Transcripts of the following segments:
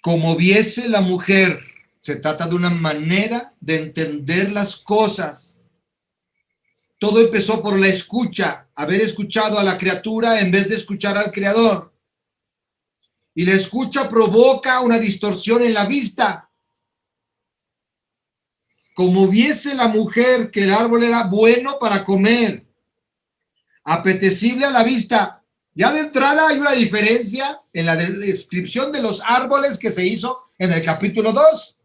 Como viese la mujer, se trata de una manera de entender las cosas. Todo empezó por la escucha, haber escuchado a la criatura en vez de escuchar al creador. Y la escucha provoca una distorsión en la vista. Como viese la mujer que el árbol era bueno para comer, apetecible a la vista. Ya de entrada hay una diferencia en la descripción de los árboles que se hizo en el capítulo 2.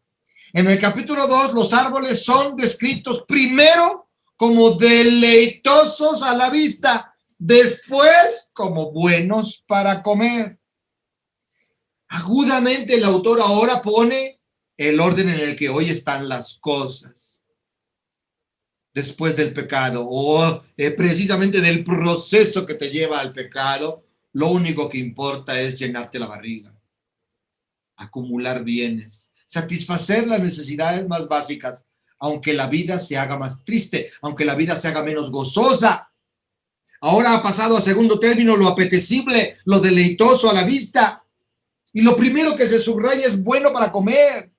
En el capítulo 2 los árboles son descritos primero como deleitosos a la vista, después como buenos para comer. Agudamente el autor ahora pone el orden en el que hoy están las cosas. Después del pecado o precisamente del proceso que te lleva al pecado, lo único que importa es llenarte la barriga, acumular bienes, satisfacer las necesidades más básicas, aunque la vida se haga más triste, aunque la vida se haga menos gozosa. Ahora ha pasado a segundo término lo apetecible, lo deleitoso a la vista. Y lo primero que se subraya es bueno para comer.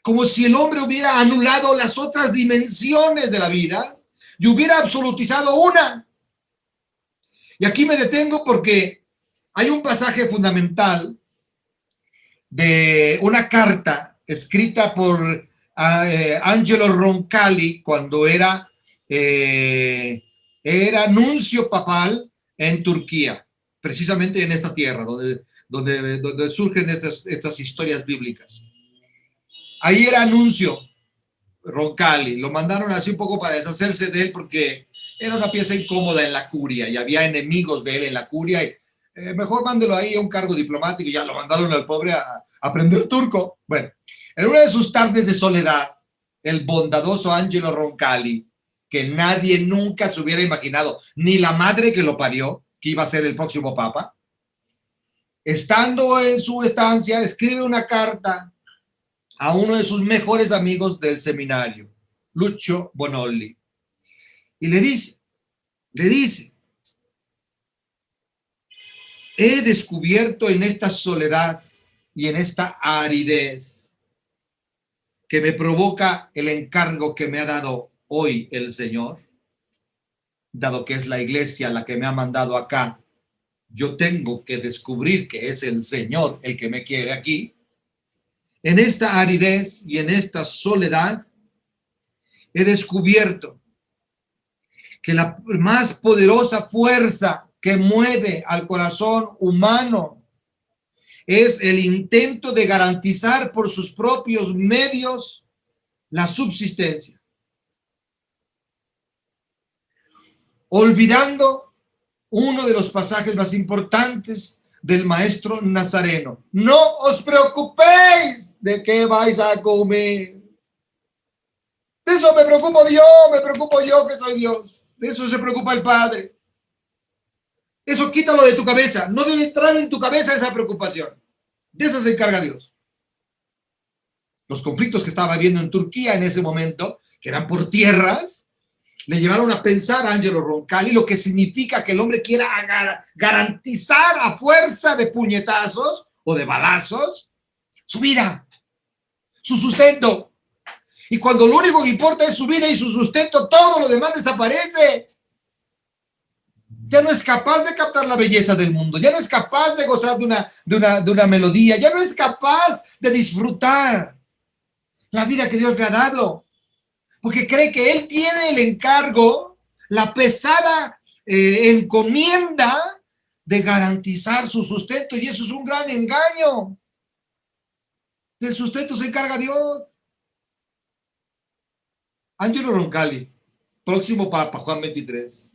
Como si el hombre hubiera anulado las otras dimensiones de la vida y hubiera absolutizado una. Y aquí me detengo porque hay un pasaje fundamental de una carta escrita por Angelo Roncalli cuando era nuncio papal en Turquía, precisamente en esta tierra donde surgen estas historias bíblicas. Ahí era nuncio Roncalli, lo mandaron así un poco para deshacerse de él porque era una pieza incómoda en la curia y había enemigos de él en la curia y mejor mándelo ahí a un cargo diplomático y ya lo mandaron al pobre a aprender turco. Bueno, en una de sus tardes de soledad, el bondadoso Angelo Roncalli, que nadie nunca se hubiera imaginado, ni la madre que lo parió, que iba a ser el próximo papa, estando en su estancia, escribe una carta a uno de sus mejores amigos del seminario, Lucio Bonolli, y le dice, he descubierto en esta soledad y en esta aridez que me provoca el encargo que me ha dado hoy el Señor, dado que es la iglesia la que me ha mandado acá, yo tengo que descubrir que es el Señor el que me quiere aquí. En esta aridez y en esta soledad he descubierto que la más poderosa fuerza que mueve al corazón humano es el intento de garantizar por sus propios medios la subsistencia, olvidando uno de los pasajes más importantes del maestro nazareno. No os preocupéis de qué vais a comer. De eso me preocupo yo que soy Dios. De eso se preocupa el Padre. Eso quítalo de tu cabeza. No debe entrar en tu cabeza esa preocupación. De eso se encarga Dios. Los conflictos que estaba habiendo en Turquía en ese momento, que eran por tierras, le llevaron a pensar a Angelo Roncalli lo que significa que el hombre quiera garantizar a fuerza de puñetazos o de balazos su vida, su sustento. Y cuando lo único que importa es su vida y su sustento, todo lo demás desaparece. Ya no es capaz de captar la belleza del mundo, ya no es capaz de gozar de una melodía, ya no es capaz de disfrutar la vida que Dios le ha dado, porque cree que él tiene el encargo, la pesada encomienda de garantizar su sustento, y eso es un gran engaño. Del sustento se encarga Dios. Angelo Roncalli, próximo Papa, Juan 23.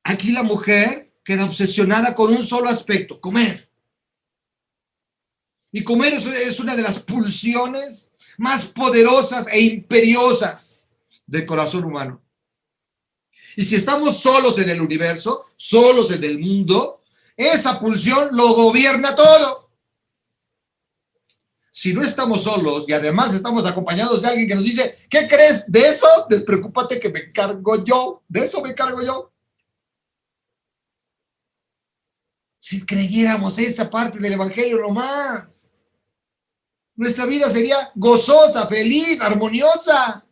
Aquí la mujer queda obsesionada con un solo aspecto, comer. Y comer es una de las pulsiones más poderosas e imperiosas del corazón humano. Y si estamos solos en el universo, solos en el mundo, esa pulsión lo gobierna todo. Si no estamos solos y además estamos acompañados de alguien que nos dice, ¿qué crees de eso? Despreocúpate que me encargo yo, de eso me encargo yo. Si creyéramos esa parte del evangelio nomás, nuestra vida sería gozosa, feliz, armoniosa.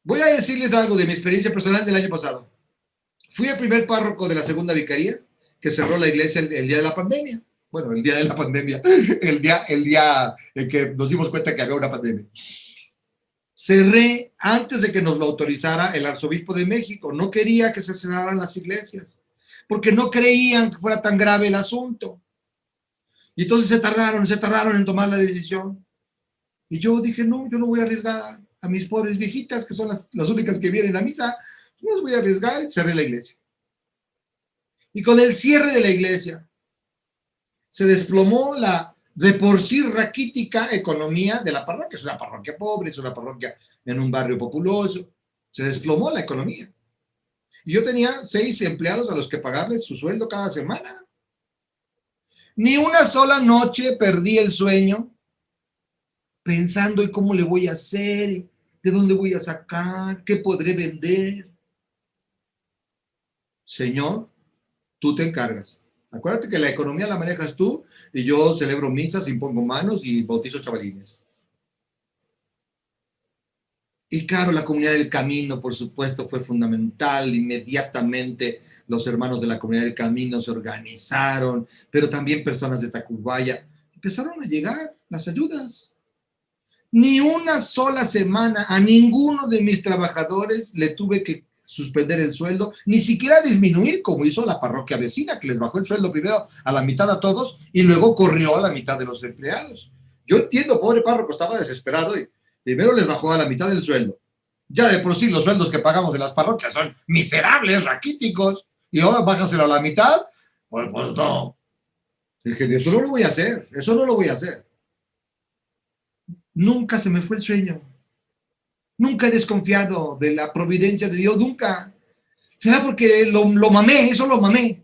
Voy a decirles algo de mi experiencia personal del año pasado. Fui el primer párroco de la segunda vicaría que cerró la iglesia el día de la pandemia. Bueno, el día de la pandemia, el día en que nos dimos cuenta que había una pandemia. Cerré antes de que nos lo autorizara el arzobispo de México. No quería que se cerraran las iglesias, porque no creían que fuera tan grave el asunto. Y entonces se tardaron en tomar la decisión. Y yo dije, no, yo no voy a arriesgar a mis pobres viejitas, que son las únicas que vienen a misa, no les voy a arriesgar, y cerré la iglesia. Y con el cierre de la iglesia, se desplomó la de por sí raquítica economía de la parroquia. Es una parroquia pobre, es una parroquia en un barrio populoso. Se desplomó la economía. Y yo tenía 6 empleados a los que pagarles su sueldo cada semana. Ni una sola noche perdí el sueño pensando en cómo le voy a hacer, de dónde voy a sacar, qué podré vender. Señor, tú te encargas. Acuérdate que la economía la manejas tú y yo celebro misas, impongo manos y bautizo chavalines. Y claro, la comunidad del camino, por supuesto, fue fundamental. Inmediatamente los hermanos de la comunidad del camino se organizaron, pero también personas de Tacubaya. Empezaron a llegar las ayudas. Ni una sola semana a ninguno de mis trabajadores le tuve que suspender el sueldo, ni siquiera disminuir, como hizo la parroquia vecina, que les bajó el sueldo primero a la mitad a todos y luego corrió a la mitad de los empleados. Yo entiendo, pobre párroco, estaba desesperado y primero les bajó a la mitad del sueldo. Ya de por sí los sueldos que pagamos en las parroquias son miserables, raquíticos, y ahora bájaselo a la mitad. Pues no. Dije, eso no lo voy a hacer, eso no lo voy a hacer. Nunca se me fue el sueño. Nunca he desconfiado de la providencia de Dios, nunca. ¿Será porque lo mamé? Eso lo mamé.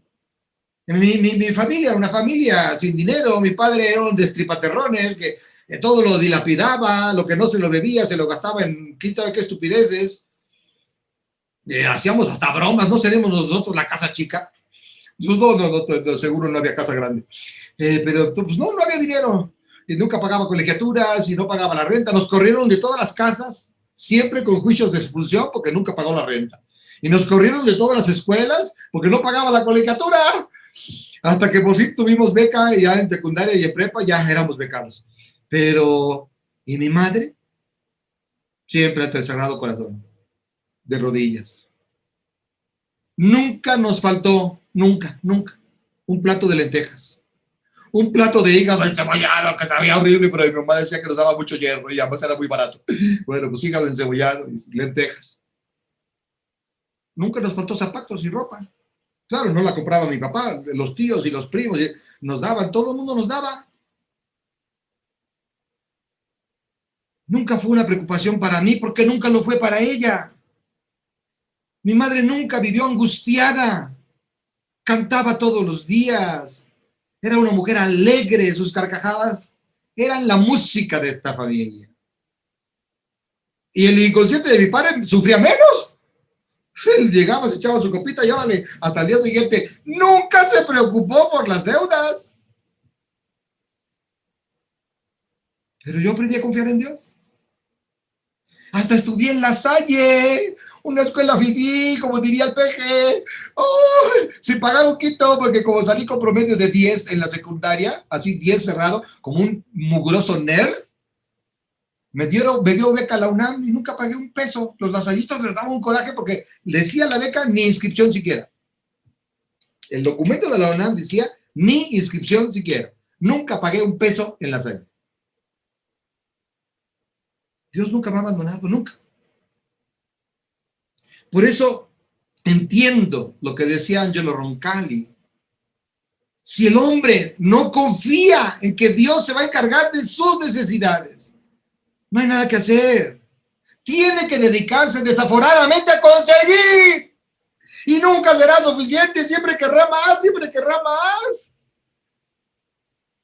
Mi familia era una familia sin dinero. Mi padre era un destripaterrones que todo lo dilapidaba, lo que no se lo bebía, se lo gastaba en quién sabe qué estupideces. Hacíamos hasta bromas, no seremos nosotros la casa chica. No, seguro no había casa grande. Pero pues no había dinero. Y nunca pagaba colegiaturas y no pagaba la renta. Nos corrieron de todas las casas, siempre con juicios de expulsión porque nunca pagó la renta. Y nos corrieron de todas las escuelas porque no pagaba la colegiatura. Hasta que por fin tuvimos beca y ya en secundaria y en prepa ya éramos becados. Pero, ¿y mi madre? Siempre ante el Sagrado Corazón, de rodillas. Nunca nos faltó, nunca, un plato de lentejas. Un plato de hígado encebollado que sabía horrible, pero mi mamá decía que nos daba mucho hierro y además era muy barato. Bueno, pues hígado encebollado y lentejas. Nunca nos faltó zapatos y ropa. Claro, no la compraba mi papá, los tíos y los primos nos daban, todo el mundo nos daba. Nunca fue una preocupación para mí porque nunca lo fue para ella. Mi madre nunca vivió angustiada. Cantaba todos los días. Era una mujer alegre, sus carcajadas eran la música de esta familia. Y el inconsciente de mi padre sufría menos. Él llegaba, se echaba su copita y órale, hasta el día siguiente. Nunca se preocupó por las deudas. Pero yo aprendí a confiar en Dios. Hasta estudié en La Salle, una escuela fifí, como diría el peje. ¡Oh! Sin pagar un quito, porque como salí con promedio de 10 en la secundaria, así 10 cerrado, como un mugroso nerd, me dio beca a la UNAM y nunca pagué un peso. Los lasallistas les daban un coraje porque decía la beca ni inscripción siquiera. El documento de la UNAM decía ni inscripción siquiera. Nunca pagué un peso en La Salle. Dios nunca me ha abandonado, nunca. Por eso entiendo lo que decía Angelo Roncalli. Si el hombre no confía en que Dios se va a encargar de sus necesidades, no hay nada que hacer. Tiene que dedicarse desaforadamente a conseguir. Y nunca será suficiente, siempre querrá más, siempre querrá más.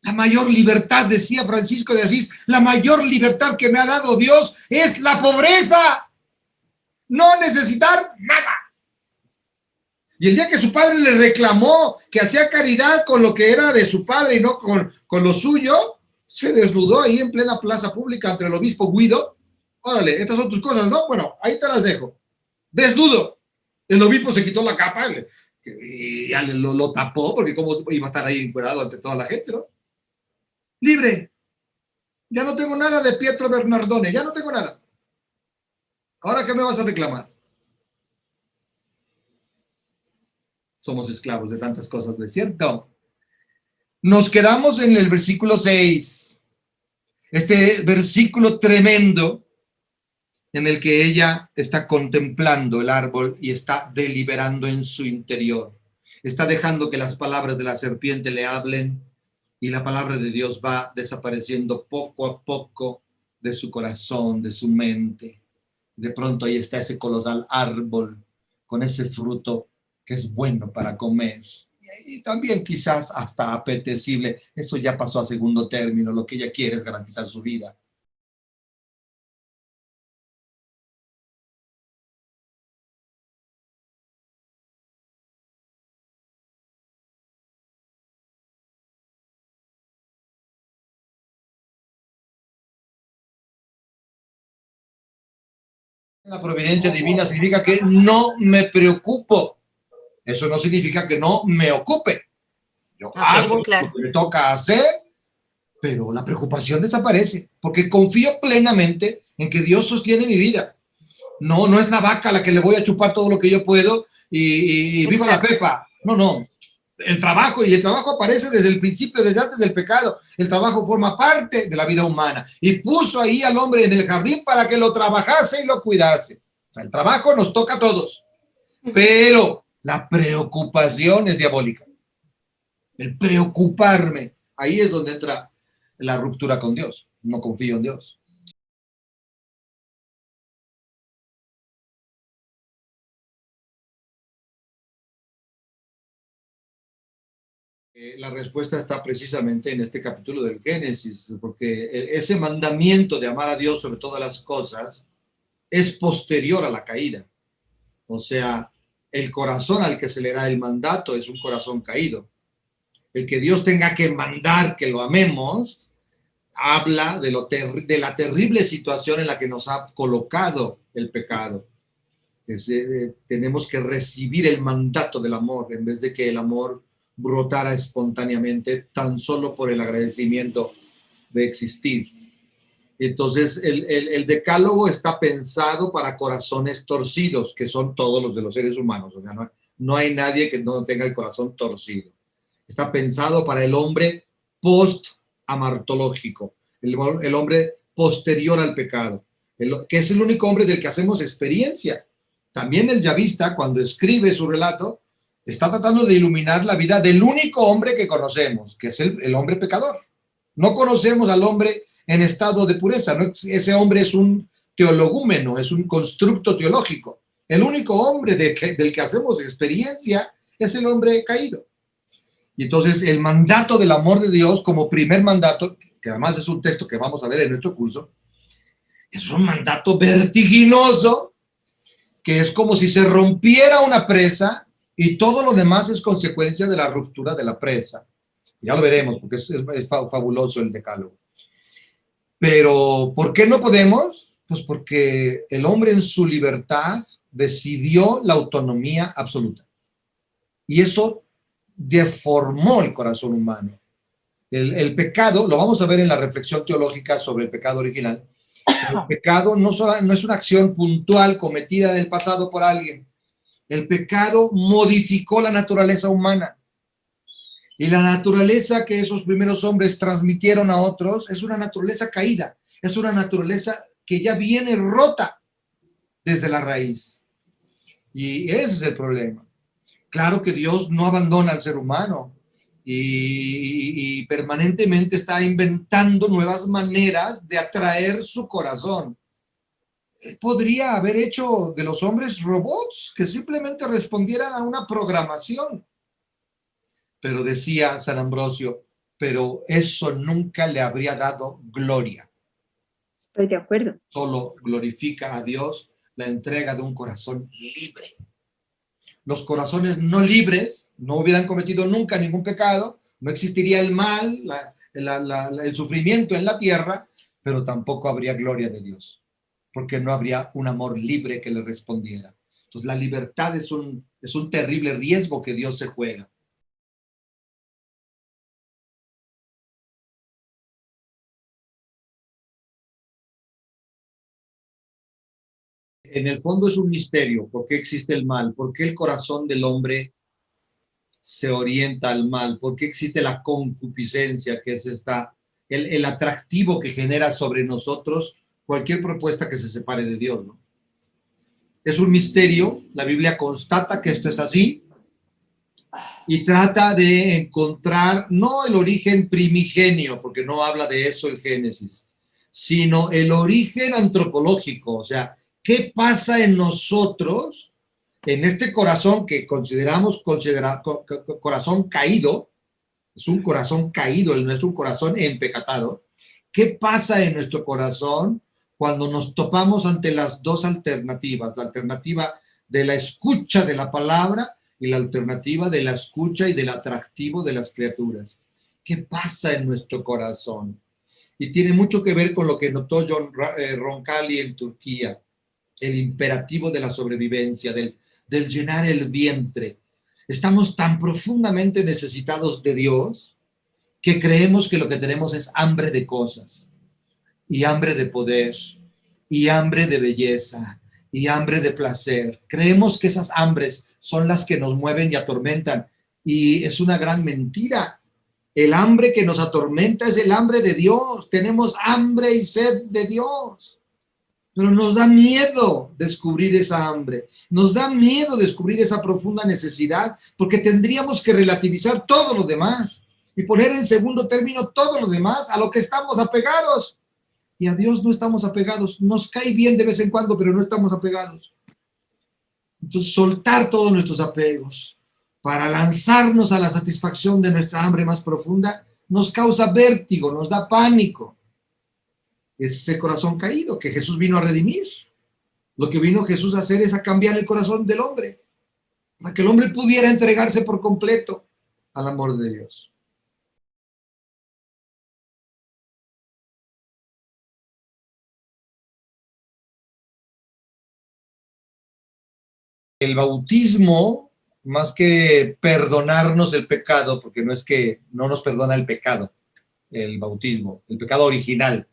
La mayor libertad, decía Francisco de Asís, la mayor libertad que me ha dado Dios es la pobreza. No necesitar nada. Y el día que su padre le reclamó que hacía caridad con lo que era de su padre y no con lo suyo, se desnudó ahí en plena plaza pública ante el obispo Guido. Órale, estas son tus cosas, ¿no? Bueno, ahí te las dejo. Desnudo. El obispo se quitó la capa y ya lo tapó, porque cómo iba a estar ahí encuerado ante toda la gente, ¿no? Libre. Ya no tengo nada de Pietro Bernardone, ya no tengo nada. ¿Ahora qué me vas a reclamar? Somos esclavos de tantas cosas, ¿no es cierto? Nos quedamos en el versículo 6. Este versículo tremendo en el que ella está contemplando el árbol y está deliberando en su interior. Está dejando que las palabras de la serpiente le hablen y la palabra de Dios va desapareciendo poco a poco de su corazón, de su mente. De pronto ahí está ese colosal árbol con ese fruto que es bueno para comer. Y también quizás hasta apetecible. Eso ya pasó a segundo término. Lo que ella quiere es garantizar su vida. La providencia divina significa que no me preocupo. Eso no significa que no me ocupe. Yo hago lo que me toca hacer, pero la preocupación desaparece porque confío plenamente en que Dios sostiene mi vida. No, no es la vaca a la que le voy a chupar todo lo que yo puedo y viva la pepa. No, no. El trabajo aparece desde el principio, desde antes del pecado. El trabajo forma parte de la vida humana y puso ahí al hombre en el jardín para que lo trabajase y lo cuidase. O sea, el trabajo nos toca a todos, pero la preocupación es diabólica. El preocuparme, ahí es donde entra la ruptura con Dios. No confío en Dios. La respuesta está precisamente en este capítulo del Génesis, porque ese mandamiento de amar a Dios sobre todas las cosas es posterior a la caída. O sea, el corazón al que se le da el mandato es un corazón caído. El que Dios tenga que mandar que lo amemos habla de la terrible situación en la que nos ha colocado el pecado. Tenemos que recibir el mandato del amor en vez de que el amor brotara espontáneamente tan solo por el agradecimiento de existir. Entonces, el decálogo está pensado para corazones torcidos, que son todos los de los seres humanos. O sea, no hay nadie que no tenga el corazón torcido. Está pensado para el hombre post-amartológico, el hombre posterior al pecado, que es el único hombre del que hacemos experiencia. También el yavista, cuando escribe su relato, está tratando de iluminar la vida del único hombre que conocemos, que es el hombre pecador. No conocemos al hombre en estado de pureza, ¿no? Ese hombre es un teologúmeno, es un constructo teológico. El único hombre del que hacemos experiencia es el hombre caído. Y entonces el mandato del amor de Dios como primer mandato, que además es un texto que vamos a ver en nuestro curso, es un mandato vertiginoso, que es como si se rompiera una presa y todo lo demás es consecuencia de la ruptura de la presa. Ya lo veremos, porque es fabuloso el decálogo. Pero, ¿por qué no podemos? Pues porque el hombre en su libertad decidió la autonomía absoluta. Y eso deformó el corazón humano. El pecado, lo vamos a ver en la reflexión teológica sobre el pecado original. El pecado no es una acción puntual cometida en el pasado por alguien. El pecado modificó la naturaleza humana. Y la naturaleza que esos primeros hombres transmitieron a otros es una naturaleza caída, es una naturaleza que ya viene rota desde la raíz. Y ese es el problema. Claro que Dios no abandona al ser humano y permanentemente está inventando nuevas maneras de atraer su corazón. Podría haber hecho de los hombres robots que simplemente respondieran a una programación. Pero decía San Ambrosio, pero eso nunca le habría dado gloria. Estoy de acuerdo. Solo glorifica a Dios la entrega de un corazón libre. los corazones no libres no hubieran cometido nunca ningún pecado, no existiría el mal, el sufrimiento en la tierra, pero tampoco habría gloria de Dios, porque no habría un amor libre que le respondiera. Entonces la libertad es un terrible riesgo que Dios se juega. En el fondo es un misterio. ¿Por qué existe el mal? ¿Por qué el corazón del hombre se orienta al mal? ¿Por qué existe la concupiscencia, que es el atractivo que genera sobre nosotros cualquier propuesta que se separe de Dios, ¿no? Es un misterio. La Biblia constata que esto es así y trata de encontrar no el origen primigenio, porque no habla de eso el Génesis, sino el origen antropológico. O sea, ¿qué pasa en nosotros, en este corazón que consideramos corazón caído? Es un corazón caído, no es un corazón empecatado. ¿Qué pasa en nuestro corazón cuando nos topamos ante las dos alternativas? La alternativa de la escucha de la palabra y la alternativa de la escucha y del atractivo de las criaturas. ¿Qué pasa en nuestro corazón? Y tiene mucho que ver con lo que notó John Roncalli en Turquía, el imperativo de la sobrevivencia, del llenar el vientre. Estamos tan profundamente necesitados de Dios que creemos que lo que tenemos es hambre de cosas, y hambre de poder, y hambre de belleza, y hambre de placer. Creemos que esas hambres son las que nos mueven y atormentan, y es una gran mentira. El hambre que nos atormenta es el hambre de Dios. Tenemos hambre y sed de Dios. Pero nos da miedo descubrir esa hambre, nos da miedo descubrir esa profunda necesidad, porque tendríamos que relativizar todo lo demás y poner en segundo término todo lo demás a lo que estamos apegados. Y a Dios no estamos apegados. Nos cae bien de vez en cuando, pero no estamos apegados. Entonces, soltar todos nuestros apegos para lanzarnos a la satisfacción de nuestra hambre más profunda nos causa vértigo, nos da pánico. Es ese corazón caído que Jesús vino a redimir. Lo que vino Jesús a hacer es a cambiar el corazón del hombre, para que el hombre pudiera entregarse por completo al amor de Dios. El bautismo, más que perdonarnos el pecado, porque no es que no nos perdona el pecado, el bautismo, el pecado original.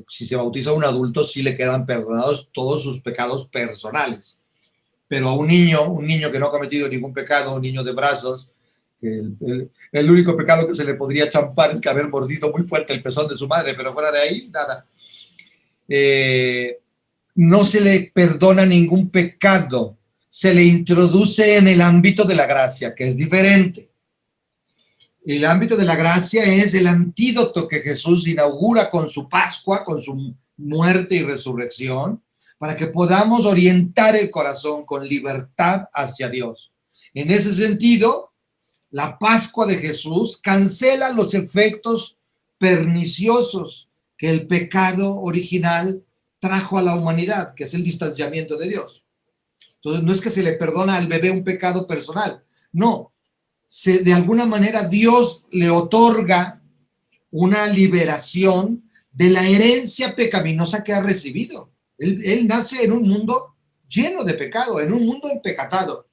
Si se bautiza a un adulto, sí le quedan perdonados todos sus pecados personales. Pero a un niño que no ha cometido ningún pecado, un niño de brazos, el único pecado que se le podría champar es que haber mordido muy fuerte el pezón de su madre, pero fuera de ahí, nada. No se le perdona ningún pecado, se le introduce en el ámbito de la gracia, que es diferente. El ámbito de la gracia es el antídoto que Jesús inaugura con su Pascua, con su muerte y resurrección, para que podamos orientar el corazón con libertad hacia Dios. En ese sentido, la Pascua de Jesús cancela los efectos perniciosos que el pecado original trajo a la humanidad, que es el distanciamiento de Dios. Entonces, no es que se le perdona al bebé un pecado personal, no. De alguna manera Dios le otorga una liberación de la herencia pecaminosa que ha recibido. Él nace en un mundo lleno de pecado, en un mundo empecatado,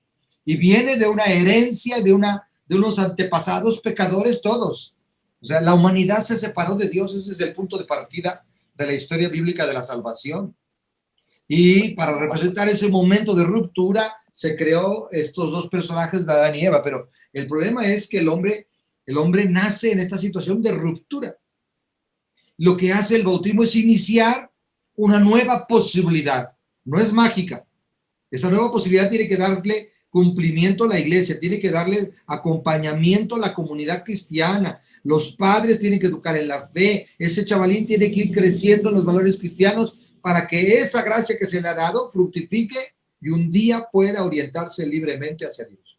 y viene de una herencia, de unos antepasados pecadores todos. O sea, la humanidad se separó de Dios, ese es el punto de partida de la historia bíblica de la salvación. Y para representar ese momento de ruptura se creó estos dos personajes de Adán y Eva, pero el problema es que el hombre nace en esta situación de ruptura. Lo que hace el bautismo es iniciar una nueva posibilidad, no es mágica. Esa nueva posibilidad tiene que darle cumplimiento a la iglesia, tiene que darle acompañamiento a la comunidad cristiana. Los padres tienen que educar en la fe, ese chavalín tiene que ir creciendo en los valores cristianos para que esa gracia que se le ha dado fructifique y un día pueda orientarse libremente hacia Dios.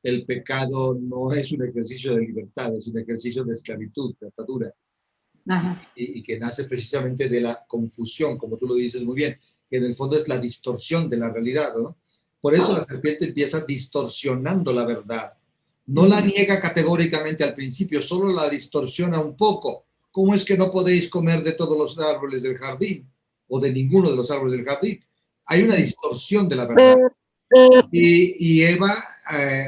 el pecado no es un ejercicio de libertad, es un ejercicio de esclavitud, de atadura, Ajá. y que nace precisamente de la confusión, como tú lo dices muy bien, que en el fondo es la distorsión de la realidad, ¿no? Por eso la serpiente empieza distorsionando la verdad. No la niega categóricamente al principio, solo la distorsiona un poco. ¿Cómo es que no podéis comer de todos los árboles del jardín o de ninguno de los árboles del jardín? Hay una distorsión de la verdad. Y Eva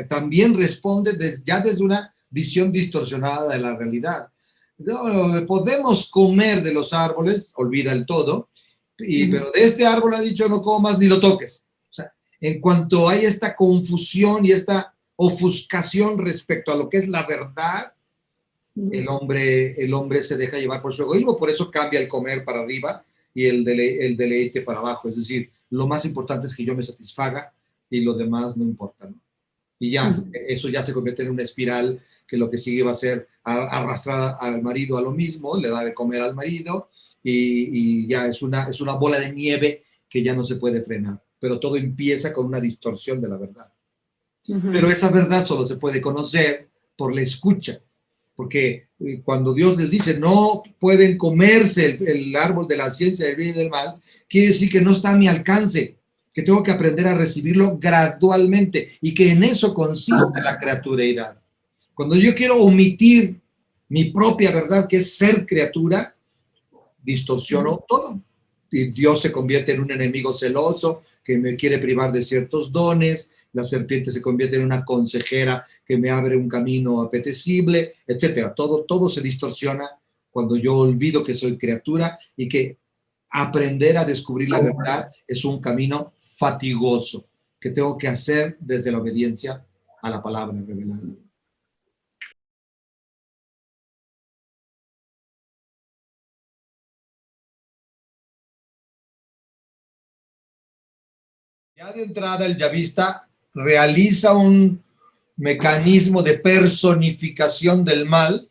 también responde ya desde una visión distorsionada de la realidad. No, podemos comer de los árboles, olvida el todo, pero de este árbol ha dicho no comas ni lo toques. O sea, en cuanto hay esta confusión y esta ofuscación respecto a lo que es la verdad, el hombre se deja llevar por su egoísmo, por eso cambia el comer para arriba y el deleite para abajo. Es decir, lo más importante es que yo me satisfaga y lo demás no importa, ¿no? Y ya, eso ya se convierte en una espiral que lo que sigue va a ser arrastrar al marido a lo mismo, le da de comer al marido y ya es una bola de nieve que ya no se puede frenar. Pero todo empieza con una distorsión de la verdad. Pero esa verdad solo se puede conocer por la escucha, porque cuando Dios les dice no pueden comerse el árbol de la ciencia del bien y del mal, quiere decir que no está a mi alcance, que tengo que aprender a recibirlo gradualmente y que en eso consiste la criatureidad. Cuando yo quiero omitir mi propia verdad, que es ser criatura, distorsiono todo. Y Dios se convierte en un enemigo celoso que me quiere privar de ciertos dones, la serpiente se convierte en una consejera que me abre un camino apetecible, etcétera. Todo se distorsiona cuando yo olvido que soy criatura y que aprender a descubrir la verdad es un camino fatigoso que tengo que hacer desde la obediencia a la palabra revelada. Ya de entrada el yavista realiza un mecanismo de personificación del mal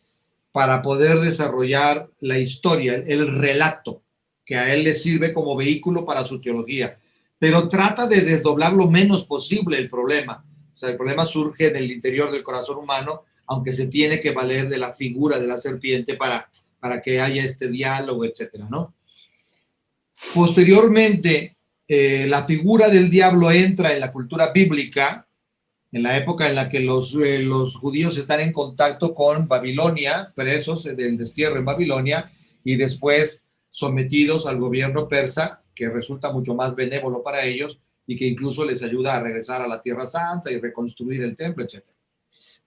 para poder desarrollar la historia, el relato, que a él le sirve como vehículo para su teología. Pero trata de desdoblar lo menos posible el problema. O sea, el problema surge en el interior del corazón humano, aunque se tiene que valer de la figura de la serpiente para que haya este diálogo, etcétera, ¿no? Posteriormente, la figura del diablo entra en la cultura bíblica, en la época en la que los judíos están en contacto con Babilonia, presos del destierro en Babilonia, y después sometidos al gobierno persa, que resulta mucho más benévolo para ellos y que incluso les ayuda a regresar a la Tierra Santa y reconstruir el templo, etc.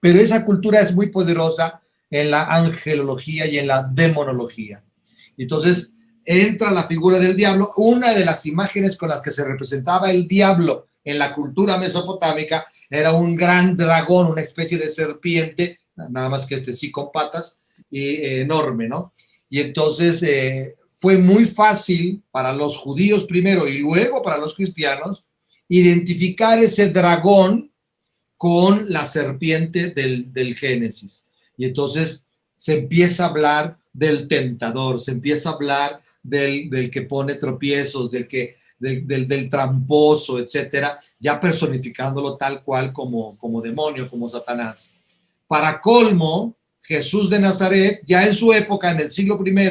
Pero esa cultura es muy poderosa en la angelología y en la demonología. Entonces entra la figura del diablo. Una de las imágenes con las que se representaba el diablo en la cultura mesopotámica era un gran dragón, una especie de serpiente, nada más que sí con patas, y enorme, ¿no? Y entonces fue muy fácil para los judíos primero y luego para los cristianos identificar ese dragón con la serpiente del Génesis. Y entonces se empieza a hablar del tentador, se empieza a hablar del que pone tropiezos, del tramposo, etcétera, ya personificándolo tal cual como demonio, como Satanás. Para colmo, Jesús de Nazaret, ya en su época, en el siglo I,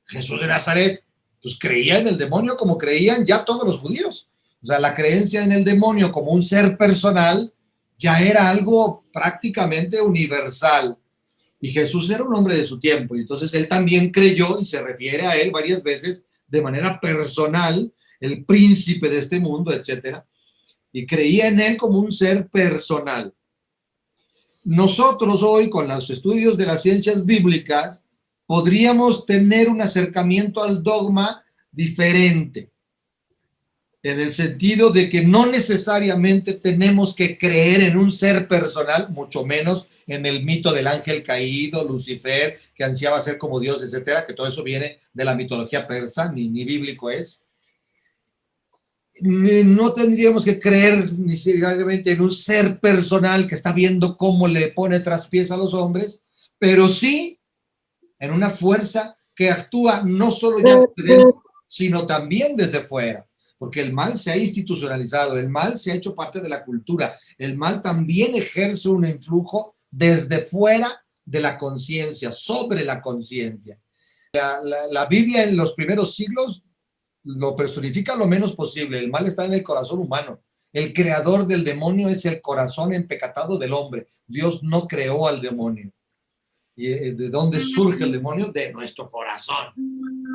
Jesús de Nazaret, pues creía en el demonio como creían ya todos los judíos. O sea, la creencia en el demonio como un ser personal ya era algo prácticamente universal. Y Jesús era un hombre de su tiempo, y entonces él también creyó, y se refiere a él varias veces de manera personal, el príncipe de este mundo, etcétera, y creía en él como un ser personal. Nosotros hoy, con los estudios de las ciencias bíblicas, podríamos tener un acercamiento al dogma diferente, en el sentido de que no necesariamente tenemos que creer en un ser personal, mucho menos en el mito del ángel caído, Lucifer, que ansiaba ser como Dios, etcétera, que todo eso viene de la mitología persa, ni bíblico es. No tendríamos que creer necesariamente en un ser personal que está viendo cómo le pone traspiés a los hombres, pero sí en una fuerza que actúa no solo ya desde dentro, sino también desde fuera. porque el mal se ha institucionalizado, el mal se ha hecho parte de la cultura, el mal también ejerce un influjo desde fuera de la conciencia, sobre la conciencia. La Biblia en los primeros siglos lo personifica lo menos posible. El mal está en el corazón humano. El creador del demonio es el corazón empecatado del hombre. Dios no creó al demonio. ¿Y de dónde surge el demonio? De nuestro corazón.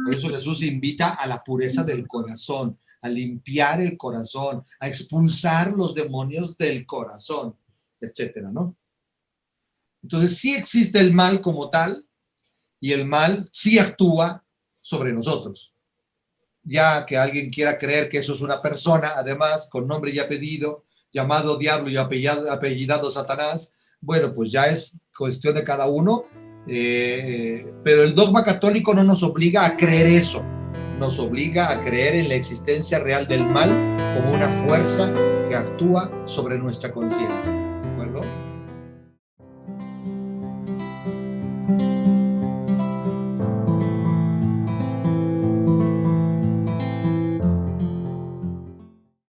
Por eso Jesús invita a la pureza del corazón, a limpiar el corazón, a expulsar los demonios del corazón, etcétera, ¿no? Entonces sí existe el mal como tal y el mal sí actúa sobre nosotros. Ya que alguien quiera creer que eso es una persona, además, con nombre y apellido, llamado diablo y apellidado Satanás, bueno, pues ya es cuestión de cada uno, pero el dogma católico no nos obliga a creer eso, nos obliga a creer en la existencia real del mal como una fuerza que actúa sobre nuestra conciencia.